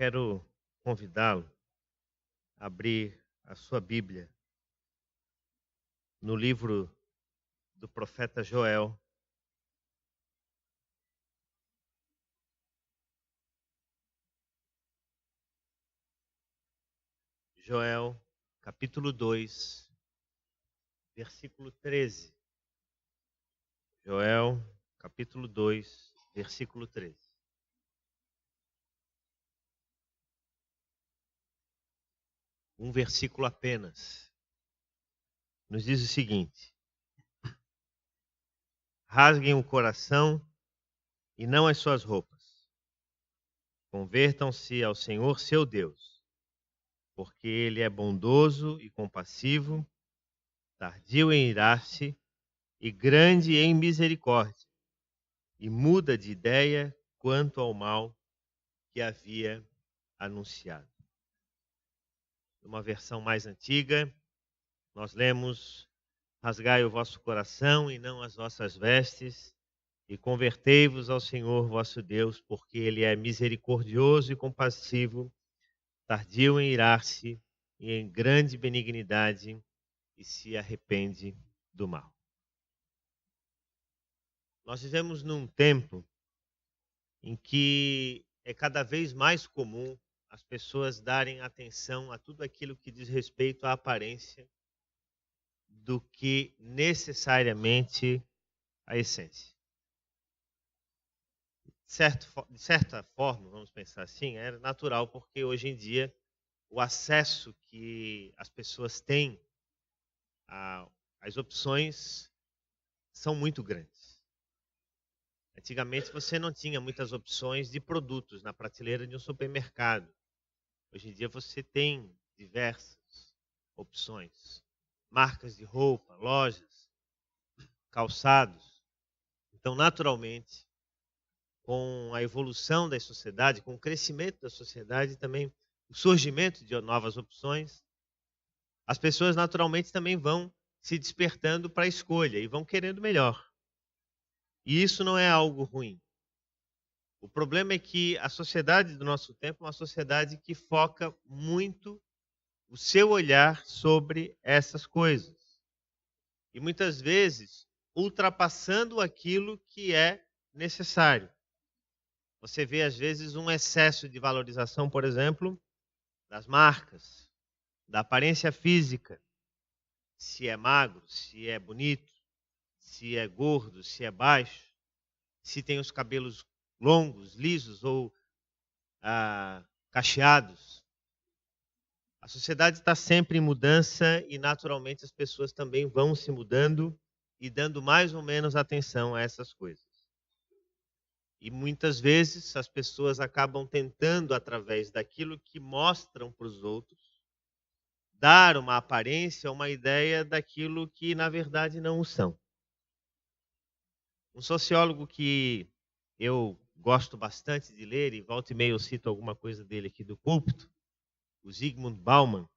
Quero convidá-lo a abrir a sua Bíblia no livro do profeta Joel. Joel, capítulo 2, versículo 13. Joel, capítulo 2, versículo 13. Um versículo apenas. Nos diz o seguinte: rasguem o coração e não as suas roupas. Convertam-se ao Senhor seu Deus, porque Ele é bondoso e compassivo, tardio em irar-se e grande em misericórdia, e muda de ideia quanto ao mal que havia anunciado. Numa versão mais antiga, nós lemos: rasgai o vosso coração e não as vossas vestes, e convertei-vos ao Senhor vosso Deus, porque Ele é misericordioso e compassivo, tardio em irar-se e em grande benignidade, e se arrepende do mal. Nós vivemos num tempo em que é cada vez mais comum as pessoas darem atenção a tudo aquilo que diz respeito à aparência do que necessariamente a essência. De certa forma, vamos pensar assim, é natural, porque hoje em dia o acesso que as pessoas têm às opções são muito grandes. Antigamente você não tinha muitas opções de produtos na prateleira de um supermercado. Hoje em dia você tem diversas opções, marcas de roupa, lojas, calçados. Então, naturalmente, com a evolução da sociedade, com o crescimento da sociedade, também o surgimento de novas opções, as pessoas naturalmente também vão se despertando para a escolha e vão querendo melhor. E isso não é algo ruim. O problema é que a sociedade do nosso tempo é uma sociedade que foca muito o seu olhar sobre essas coisas. E muitas vezes ultrapassando aquilo que é necessário. Você vê às vezes um excesso de valorização, por exemplo, das marcas, da aparência física. Se é magro, se é bonito, se é gordo, se é baixo, se tem os cabelos longos, lisos ou cacheados. A sociedade está sempre em mudança e, naturalmente, as pessoas também vão se mudando e dando mais ou menos atenção a essas coisas. E muitas vezes as pessoas acabam tentando, através daquilo que mostram para os outros, dar uma aparência, uma ideia daquilo que, na verdade, não o são. Um sociólogo que eu gosto bastante de ler, e volta e meia eu cito alguma coisa dele aqui do púlpito, o Zygmunt Bauman,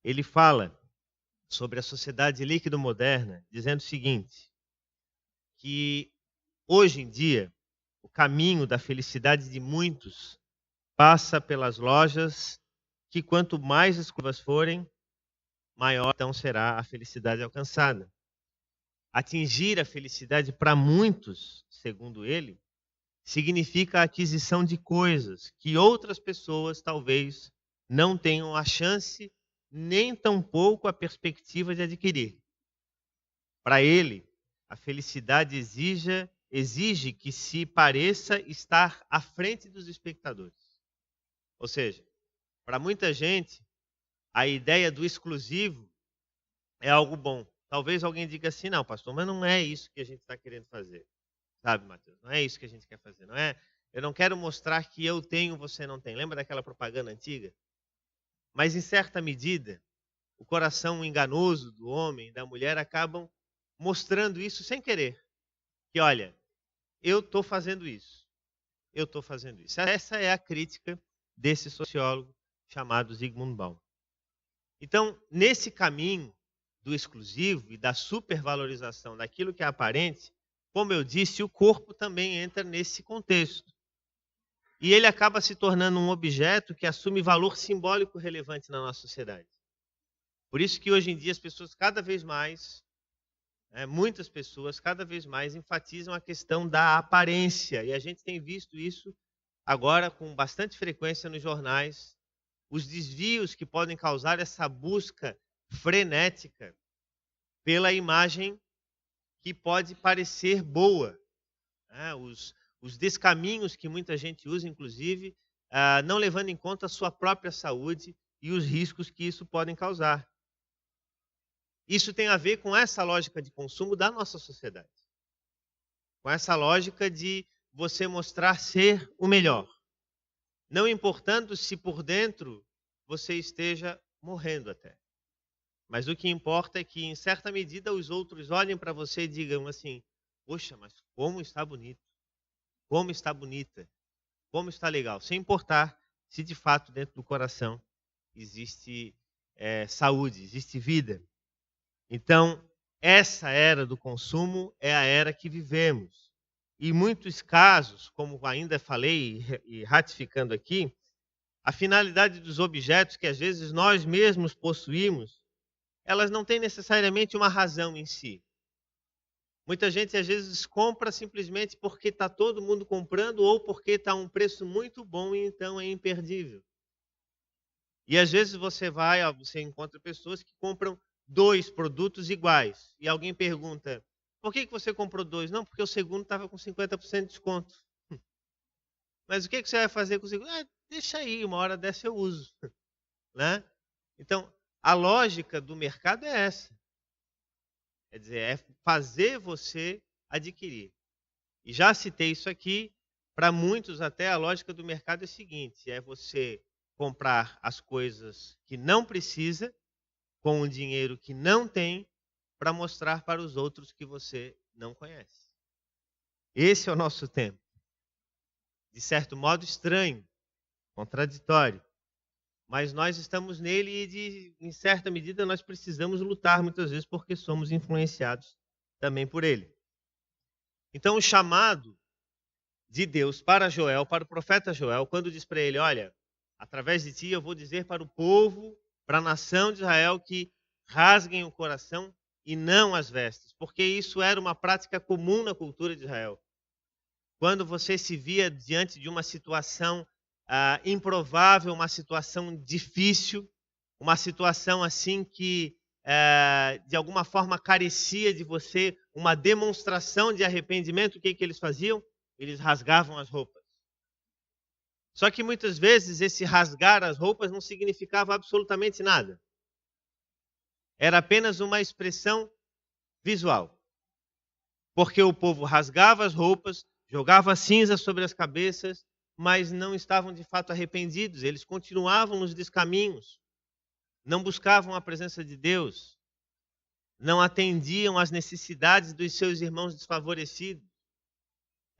ele fala sobre a sociedade líquido-moderna, dizendo o seguinte, que hoje em dia o caminho da felicidade de muitos passa pelas lojas, que quanto mais escovas forem, maior então será a felicidade alcançada. Atingir a felicidade para muitos, segundo ele, significa a aquisição de coisas que outras pessoas talvez não tenham a chance, nem tampouco a perspectiva de adquirir. Para ele, a felicidade exige que se pareça estar à frente dos espectadores. Ou seja, para muita gente, a ideia do exclusivo é algo bom. Talvez alguém diga assim, não, pastor, mas não é isso que a gente está querendo fazer. Sabe, Mateus? Não é isso que a gente quer fazer, não é? Eu não quero mostrar que eu tenho, você não tem. Lembra daquela propaganda antiga? Mas, em certa medida, o coração enganoso do homem, da mulher, acabam mostrando isso sem querer. Que, olha, eu estou fazendo isso. Eu estou fazendo isso. Essa é a crítica desse sociólogo chamado Zygmunt Bauman. Então, nesse caminho do exclusivo e da supervalorização daquilo que é aparente, como eu disse, o corpo também entra nesse contexto. e ele acaba se tornando um objeto que assume valor simbólico relevante na nossa sociedade. Por isso que hoje em dia as pessoas cada vez mais, muitas pessoas cada vez mais enfatizam a questão da aparência, e a gente tem visto isso agora com bastante frequência nos jornais, os desvios que podem causar essa busca frenética pela imagem que pode parecer boa, né? Os descaminhos que muita gente usa, inclusive, não levando em conta a sua própria saúde e os riscos que isso podem causar. Isso tem a ver com essa lógica de consumo da nossa sociedade, com essa lógica de você mostrar ser o melhor, não importando se por dentro você esteja morrendo até. Mas o que importa é que, em certa medida, os outros olhem para você e digam assim: poxa, mas como está bonito, como está bonita, como está legal, sem importar se de fato dentro do coração existe saúde, existe vida. Então, essa era do consumo é a era que vivemos. Em muitos casos, como ainda falei e ratificando aqui, a finalidade dos objetos que às vezes nós mesmos possuímos, elas não têm necessariamente uma razão em si. Muita gente às vezes compra simplesmente porque está todo mundo comprando ou porque está um preço muito bom e então é imperdível. E às vezes você encontra pessoas que compram 2 produtos iguais. E alguém pergunta: por que você comprou 2? Não, porque o segundo estava com 50% de desconto. Mas o que você vai fazer com o segundo? Deixa aí, uma hora dessa eu uso. Né? Então, a lógica do mercado é essa. Quer dizer, é fazer você adquirir. E já citei isso aqui, para muitos até a lógica do mercado é a seguinte: é você comprar as coisas que não precisa, com o dinheiro que não tem, para mostrar para os outros que você não conhece. Esse é o nosso tempo. De certo modo estranho, contraditório. Mas nós estamos nele e, em certa medida, nós precisamos lutar muitas vezes porque somos influenciados também por ele. Então, o chamado de Deus para Joel, para o profeta Joel, quando diz para ele: olha, através de ti eu vou dizer para o povo, para a nação de Israel, que rasguem o coração e não as vestes, porque isso era uma prática comum na cultura de Israel. Quando você se via diante de uma situação improvável, uma situação difícil, uma situação assim que de alguma forma carecia de você uma demonstração de arrependimento, o que eles faziam? Eles rasgavam as roupas. Só que muitas vezes esse rasgar as roupas não significava absolutamente nada. Era apenas uma expressão visual. Porque o povo rasgava as roupas, jogava cinza sobre as cabeças, mas não estavam de fato arrependidos. Eles continuavam nos descaminhos, não buscavam a presença de Deus, não atendiam às necessidades dos seus irmãos desfavorecidos.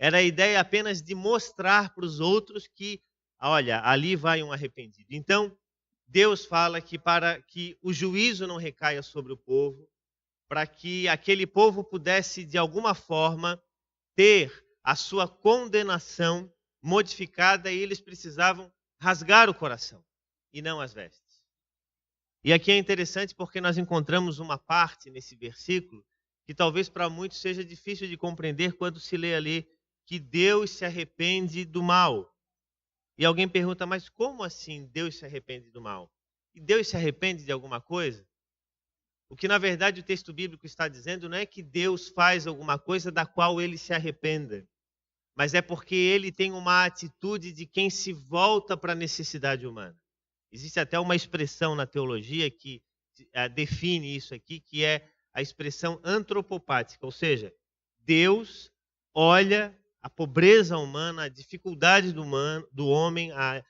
Era a ideia apenas de mostrar para os outros que, olha, ali vai um arrependido. Então, Deus fala que para que o juízo não recaia sobre o povo, para que aquele povo pudesse, de alguma forma, ter a sua condenação modificada, e eles precisavam rasgar o coração e não as vestes. E aqui é interessante porque nós encontramos uma parte nesse versículo que talvez para muitos seja difícil de compreender quando se lê ali que Deus se arrepende do mal. E alguém pergunta: mas como assim Deus se arrepende do mal? E Deus se arrepende de alguma coisa? O que, na verdade, o texto bíblico está dizendo não é que Deus faz alguma coisa da qual ele se arrependa, mas é porque ele tem uma atitude de quem se volta para a necessidade humana. Existe até uma expressão na teologia que define isso aqui, que é a expressão antropopática, ou seja, Deus olha a pobreza humana, a dificuldade do homem, a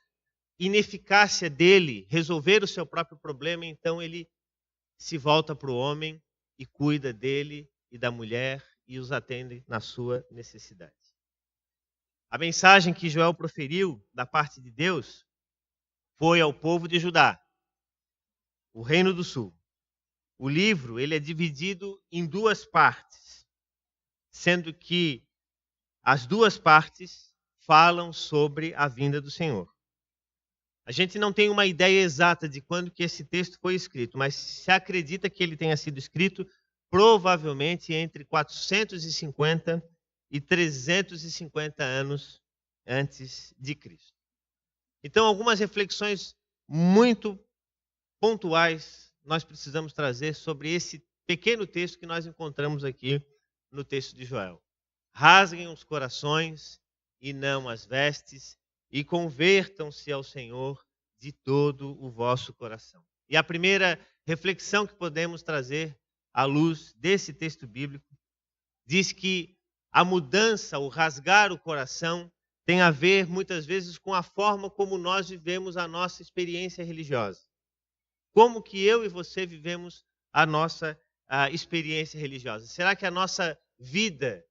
ineficácia dele resolver o seu próprio problema, então ele se volta para o homem e cuida dele e da mulher e os atende na sua necessidade. A mensagem que Joel proferiu da parte de Deus foi ao povo de Judá, o Reino do Sul. O livro ele é dividido em 2 partes, sendo que as 2 partes falam sobre a vinda do Senhor. A gente não tem uma ideia exata de quando que esse texto foi escrito, mas se acredita que ele tenha sido escrito provavelmente entre 450 e 350 anos antes de Cristo. Então, algumas reflexões muito pontuais nós precisamos trazer sobre esse pequeno texto que nós encontramos aqui no texto de Joel. Rasguem os corações e não as vestes, e convertam-se ao Senhor de todo o vosso coração. E a primeira reflexão que podemos trazer à luz desse texto bíblico diz que a mudança, o rasgar o coração, tem a ver muitas vezes com a forma como nós vivemos a nossa experiência religiosa. Como que eu e você vivemos a nossa experiência religiosa? Será que a nossa vida,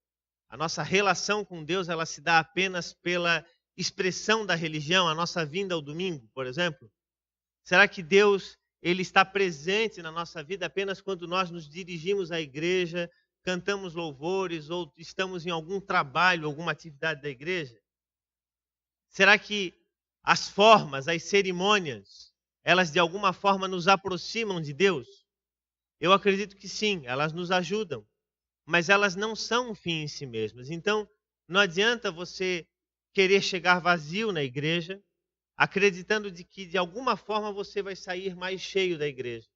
a nossa relação com Deus, ela se dá apenas pela expressão da religião, a nossa vinda ao domingo, por exemplo? Será que Deus ele está presente na nossa vida apenas quando nós nos dirigimos à igreja, cantamos louvores ou estamos em algum trabalho, alguma atividade da igreja? Será que as formas, as cerimônias, elas de alguma forma nos aproximam de Deus? Eu acredito que sim, elas nos ajudam, mas elas não são um fim em si mesmas. Então, não adianta você querer chegar vazio na igreja, acreditando de que de alguma forma você vai sair mais cheio da igreja.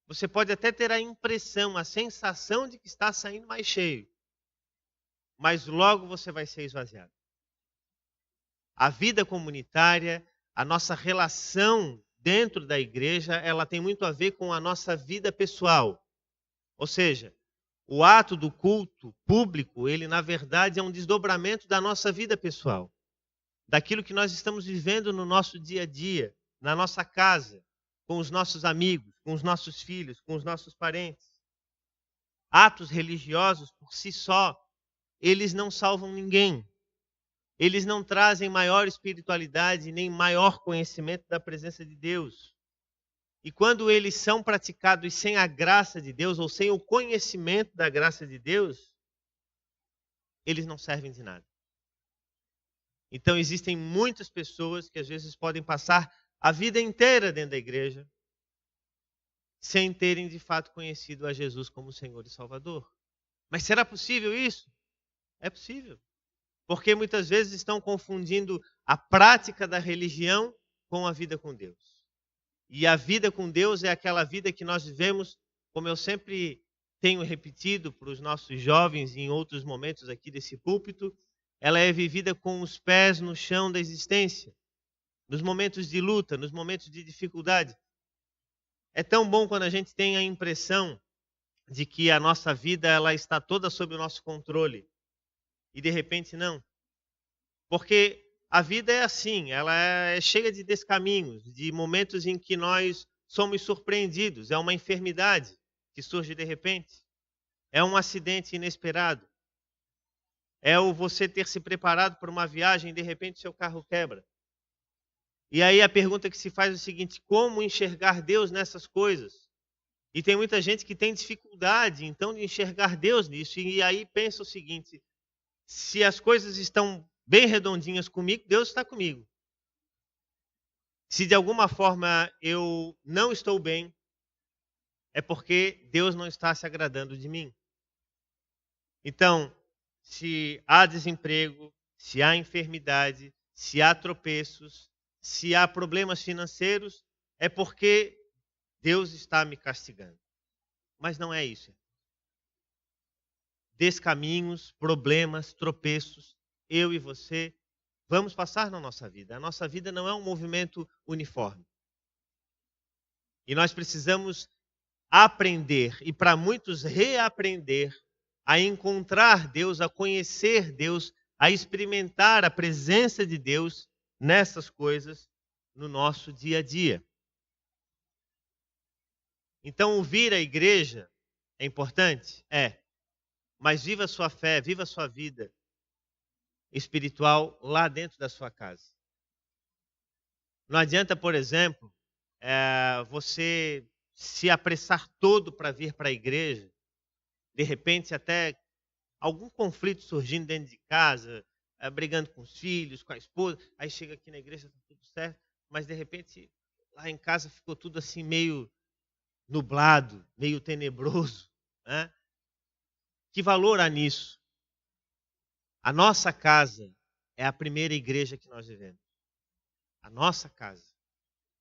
Você pode até ter a impressão, a sensação de que está saindo mais cheio, mas logo você vai ser esvaziado. A vida comunitária, a nossa relação dentro da igreja, ela tem muito a ver com a nossa vida pessoal. Ou seja, o ato do culto público, ele na verdade é um desdobramento da nossa vida pessoal. Daquilo que nós estamos vivendo no nosso dia a dia, na nossa casa, com os nossos amigos, com os nossos filhos, com os nossos parentes. Atos religiosos, por si só, eles não salvam ninguém. Eles não trazem maior espiritualidade nem maior conhecimento da presença de Deus. E quando eles são praticados sem a graça de Deus ou sem o conhecimento da graça de Deus, eles não servem de nada. Então existem muitas pessoas que às vezes podem passar a vida inteira dentro da igreja sem terem de fato conhecido a Jesus como Senhor e Salvador. Mas será possível isso? É possível. Porque muitas vezes estão confundindo a prática da religião com a vida com Deus. E a vida com Deus é aquela vida que nós vivemos, como eu sempre tenho repetido para os nossos jovens em outros momentos aqui desse púlpito, ela é vivida com os pés no chão da existência, nos momentos de luta, nos momentos de dificuldade. É tão bom quando a gente tem a impressão de que a nossa vida ela está toda sob o nosso controle. E de repente não. Porque a vida é assim, ela é cheia de descaminhos, de momentos em que nós somos surpreendidos. É uma enfermidade que surge de repente. É um acidente inesperado. É o você ter se preparado para uma viagem e de repente seu carro quebra. E aí a pergunta que se faz é o seguinte: como enxergar Deus nessas coisas? E tem muita gente que tem dificuldade, então, de enxergar Deus nisso. E aí pensa o seguinte: se as coisas estão bem redondinhas comigo, Deus está comigo. Se de alguma forma eu não estou bem, é porque Deus não está se agradando de mim. Então, se há desemprego, se há enfermidade, se há tropeços, se há problemas financeiros, é porque Deus está me castigando. Mas não é isso. Descaminhos, problemas, tropeços, eu e você vamos passar na nossa vida. A nossa vida não é um movimento uniforme. E nós precisamos aprender, e para muitos reaprender, a encontrar Deus, a conhecer Deus, a experimentar a presença de Deus nessas coisas no nosso dia a dia. Então, ouvir a igreja é importante? É. Mas viva a sua fé, viva a sua vida espiritual lá dentro da sua casa. Não adianta, por exemplo, você se apressar todo para vir para a igreja, de repente até algum conflito surgindo dentro de casa, brigando com os filhos, com a esposa, aí chega aqui na igreja, está tudo certo, mas de repente lá em casa ficou tudo assim meio nublado, meio tenebroso, né? Que valor há nisso? A nossa casa é a primeira igreja que nós vivemos. A nossa casa.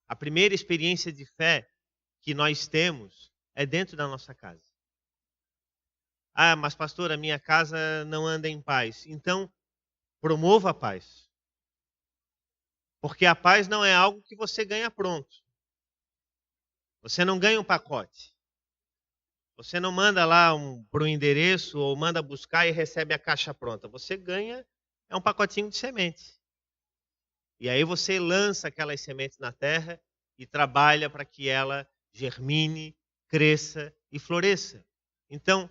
A primeira experiência de fé que nós temos é dentro da nossa casa. Ah, mas pastor, a minha casa não anda em paz. Então, promova a paz. Porque a paz não é algo que você ganha pronto. Você não ganha um pacote. Você não manda lá para o endereço ou manda buscar e recebe a caixa pronta. Você ganha um pacotinho de semente. E aí você lança aquelas sementes na terra e trabalha para que ela germine, cresça e floresça. Então,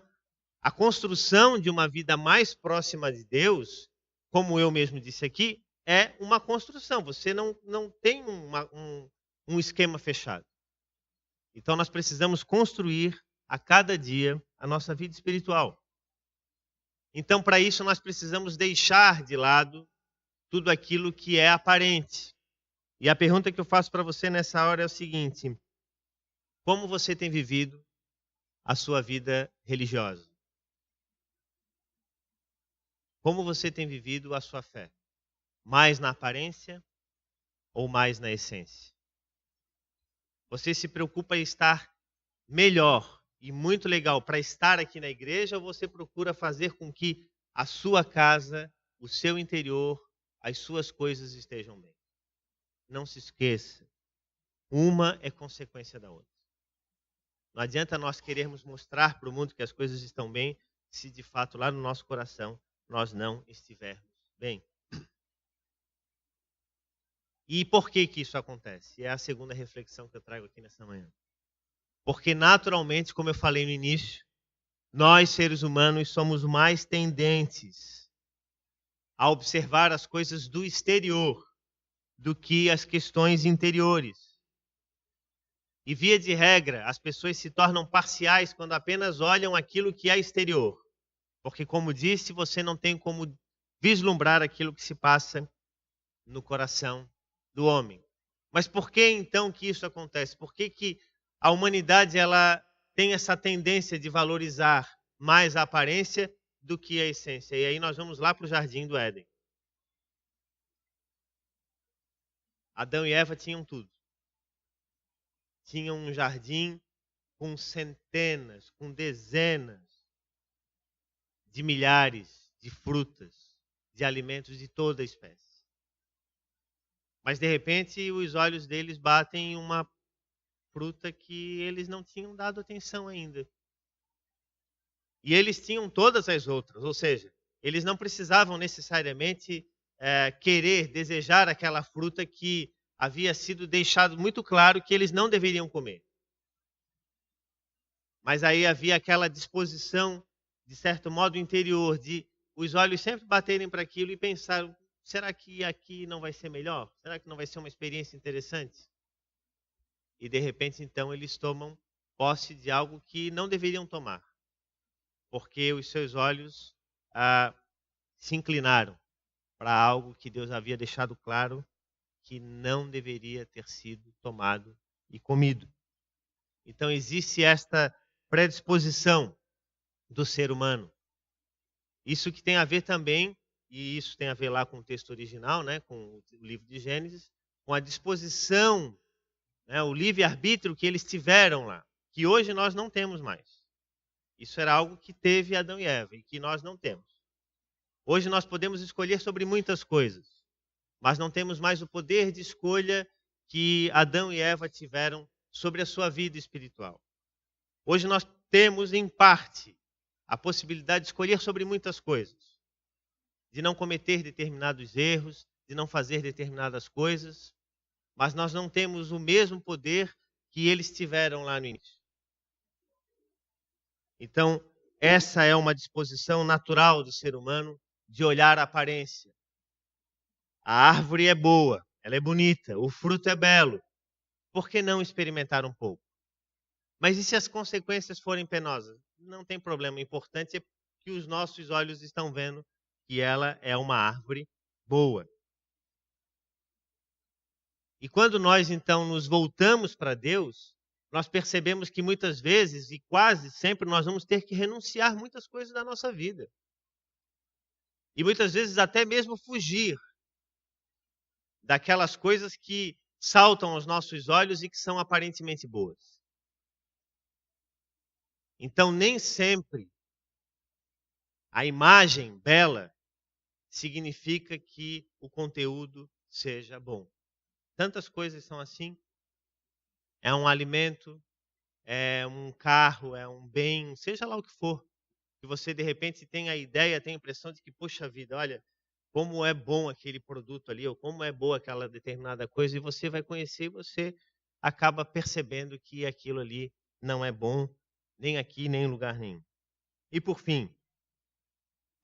a construção de uma vida mais próxima de Deus, como eu mesmo disse aqui, é uma construção. Você não tem um esquema fechado. Então, nós precisamos construir a cada dia a nossa vida espiritual. Então, para isso, nós precisamos deixar de lado tudo aquilo que é aparente. E a pergunta que eu faço para você nessa hora é o seguinte: como você tem vivido a sua vida religiosa? Como você tem vivido a sua fé? Mais na aparência ou mais na essência? Você se preocupa em estar melhor e muito legal para estar aqui na igreja, ou você procura fazer com que a sua casa, o seu interior, as suas coisas estejam bem? Não se esqueça, uma é consequência da outra. Não adianta nós querermos mostrar para o mundo que as coisas estão bem, se de fato lá no nosso coração nós não estivermos bem. E por que isso acontece? É a segunda reflexão que eu trago aqui nessa manhã. Porque naturalmente, como eu falei no início, nós seres humanos somos mais tendentes a observar as coisas do exterior do que as questões interiores. E via de regra, as pessoas se tornam parciais quando apenas olham aquilo que é exterior. Porque, como disse, você não tem como vislumbrar aquilo que se passa no coração do homem. Mas por que então que isso acontece? Por que a humanidade ela tem essa tendência de valorizar mais a aparência do que a essência? E aí nós vamos lá para o Jardim do Éden. Adão e Eva tinham tudo. Tinham um jardim com centenas, com dezenas de milhares de frutas, de alimentos de toda a espécie. Mas, de repente, os olhos deles batem em uma fruta que eles não tinham dado atenção ainda. E eles tinham todas as outras, ou seja, eles não precisavam necessariamente querer, desejar aquela fruta que havia sido deixado muito claro que eles não deveriam comer. Mas aí havia aquela disposição, de certo modo, interior, de os olhos sempre baterem para aquilo e pensar: será que aqui não vai ser melhor? Será que não vai ser uma experiência interessante? E de repente, então, eles tomam posse de algo que não deveriam tomar, porque os seus olhos se inclinaram para algo que Deus havia deixado claro que não deveria ter sido tomado e comido. Então, existe esta predisposição do ser humano. Isso que tem a ver também, e isso tem a ver lá com o texto original, né, com o livro de Gênesis, com a disposição, né, o livre-arbítrio que eles tiveram lá, que hoje nós não temos mais. Isso era algo que teve Adão e Eva e que nós não temos. Hoje nós podemos escolher sobre muitas coisas, mas não temos mais o poder de escolha que Adão e Eva tiveram sobre a sua vida espiritual. Hoje nós temos, em parte, a possibilidade de escolher sobre muitas coisas, de não cometer determinados erros, de não fazer determinadas coisas, mas nós não temos o mesmo poder que eles tiveram lá no início. Então, essa é uma disposição natural do ser humano de olhar a aparência. A árvore é boa, ela é bonita, o fruto é belo. Por que não experimentar um pouco? Mas e se as consequências forem penosas? Não tem problema, o importante é que os nossos olhos estão vendo que ela é uma árvore boa. E quando nós, então, nos voltamos para Deus, nós percebemos que muitas vezes, e quase sempre, nós vamos ter que renunciar muitas coisas da nossa vida. E muitas vezes até mesmo fugir daquelas coisas que saltam aos nossos olhos e que são aparentemente boas. Então, nem sempre a imagem bela significa que o conteúdo seja bom. Tantas coisas são assim. É um alimento, é um carro, é um bem, seja lá o que for, que você de repente tem a ideia, tem a impressão de que, poxa vida, olha, como é bom aquele produto ali, ou como é boa aquela determinada coisa, e você vai conhecer e você acaba percebendo que aquilo ali não é bom, nem aqui, nem em lugar nenhum. E por fim,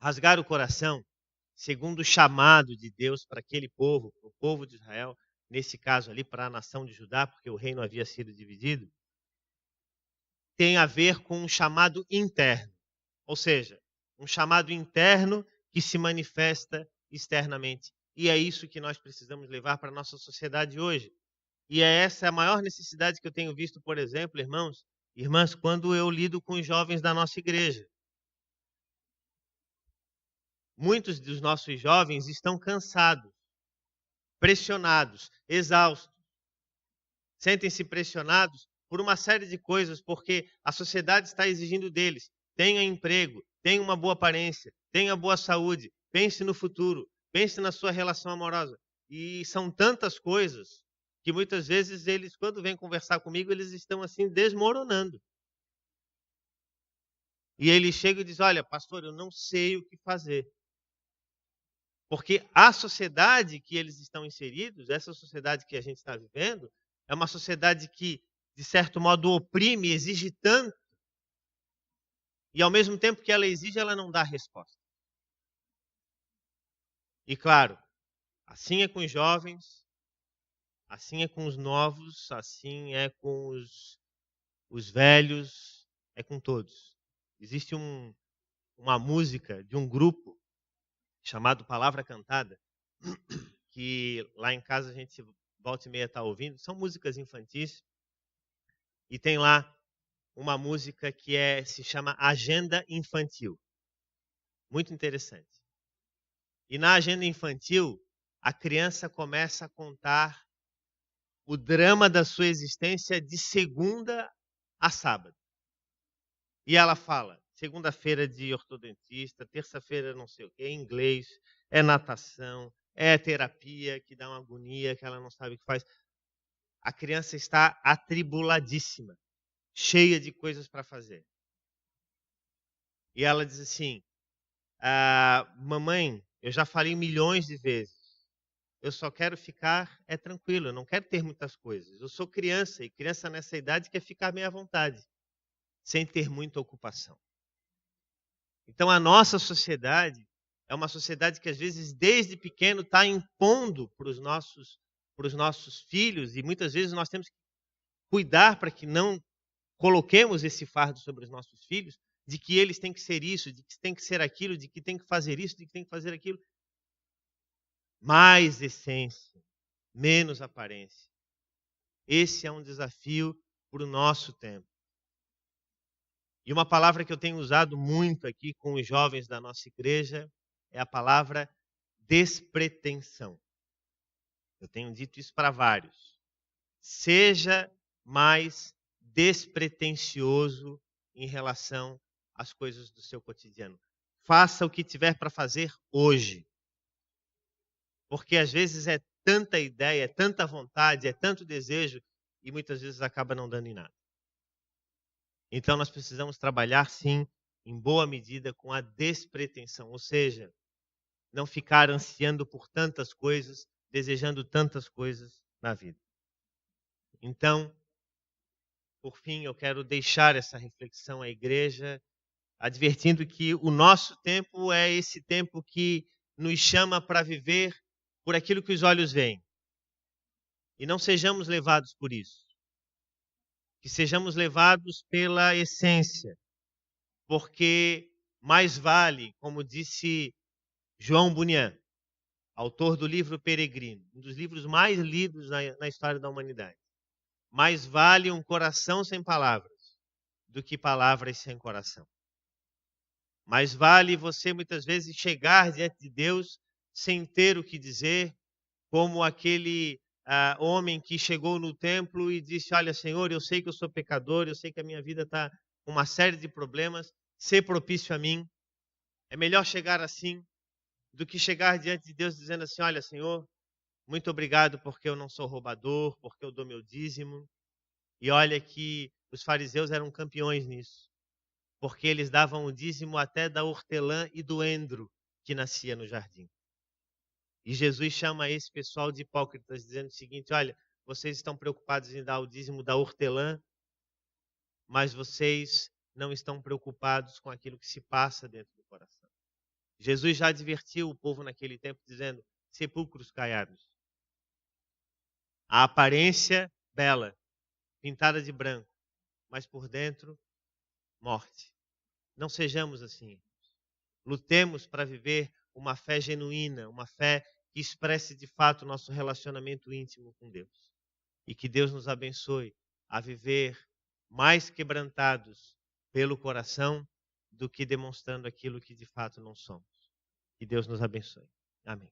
rasgar o coração, segundo o chamado de Deus para aquele povo, o povo de Israel, nesse caso ali para a nação de Judá, porque o reino havia sido dividido, tem a ver com um chamado interno. Ou seja, um chamado interno que se manifesta externamente. E é isso que nós precisamos levar para a nossa sociedade hoje. E é essa a maior necessidade que eu tenho visto, por exemplo, irmãos, irmãs, quando eu lido com os jovens da nossa igreja. Muitos dos nossos jovens estão cansados, pressionados, exaustos. Sentem-se pressionados por uma série de coisas, porque a sociedade está exigindo deles. Tenha emprego, tenha uma boa aparência, tenha boa saúde, pense no futuro, pense na sua relação amorosa. E são tantas coisas que muitas vezes eles, quando vêm conversar comigo, eles estão assim desmoronando. E eles chegam e dizem, olha, pastor, eu não sei o que fazer. Porque a sociedade que eles estão inseridos, essa sociedade que a gente está vivendo, é uma sociedade que, de certo modo, oprime, exige tanto, e ao mesmo tempo que ela exige, ela não dá resposta. E claro, assim é com os jovens, assim é com os novos, assim é com os velhos, é com todos. Existe uma música de um grupo chamado Palavra Cantada, que lá em casa a gente volta e meia está ouvindo, são músicas infantis, e tem lá uma música que se chama Agenda Infantil. Muito interessante. E na agenda infantil, a criança começa a contar o drama da sua existência de segunda a sábado. E ela fala, segunda-feira de ortodontista, terça-feira não sei o quê, inglês, é natação, é terapia que dá uma agonia, que ela não sabe o que faz. A criança está atribuladíssima, cheia de coisas para fazer. E ela diz assim, mamãe, eu já falei milhões de vezes, eu só quero ficar tranquilo, eu não quero ter muitas coisas. Eu sou criança, e criança nessa idade quer ficar meio à vontade, sem ter muita ocupação. Então a nossa sociedade é uma sociedade que às vezes desde pequeno está impondo para os nossos filhos, e muitas vezes nós temos que cuidar para que não coloquemos esse fardo sobre os nossos filhos, de que eles têm que ser isso, de que têm que ser aquilo, de que têm que fazer isso, de que têm que fazer aquilo. Mais essência, menos aparência. Esse é um desafio para o nosso tempo. E uma palavra que eu tenho usado muito aqui com os jovens da nossa igreja é a palavra despretensão. Eu tenho dito isso para vários. Seja mais despretensioso em relação às coisas do seu cotidiano. Faça o que tiver para fazer hoje. Porque às vezes é tanta ideia, é tanta vontade, é tanto desejo, e muitas vezes acaba não dando em nada. Então nós precisamos trabalhar, sim, em boa medida, com a despretensão, ou seja, não ficar ansiando por tantas coisas, desejando tantas coisas na vida. Então, por fim, eu quero deixar essa reflexão à igreja, advertindo que o nosso tempo é esse tempo que nos chama para viver por aquilo que os olhos veem. E não sejamos levados por isso. Que sejamos levados pela essência. Porque mais vale, como disse João Bunyan, autor do livro Peregrino, um dos livros mais lidos na história da humanidade. Mais vale um coração sem palavras do que palavras sem coração. Mais vale você muitas vezes chegar diante de Deus sem ter o que dizer, como aquele homem que chegou no templo e disse: olha, Senhor, eu sei que eu sou pecador, eu sei que a minha vida está com uma série de problemas, ser propício a mim. É melhor chegar assim do que chegar diante de Deus dizendo assim: olha, Senhor, muito obrigado porque eu não sou roubador, porque eu dou meu dízimo. E olha que os fariseus eram campeões nisso, porque eles davam o dízimo até da hortelã e do endro que nascia no jardim. E Jesus chama esse pessoal de hipócritas, dizendo o seguinte: olha, vocês estão preocupados em dar o dízimo da hortelã, mas vocês não estão preocupados com aquilo que se passa dentro do coração. Jesus já advertiu o povo naquele tempo, dizendo: sepulcros caiados. A aparência bela, pintada de branco, mas por dentro, morte. Não sejamos assim. Lutemos para viver uma fé genuína, uma fé que expresse de fato o nosso relacionamento íntimo com Deus. E que Deus nos abençoe a viver mais quebrantados pelo coração do que demonstrando aquilo que de fato não somos. Que Deus nos abençoe. Amém.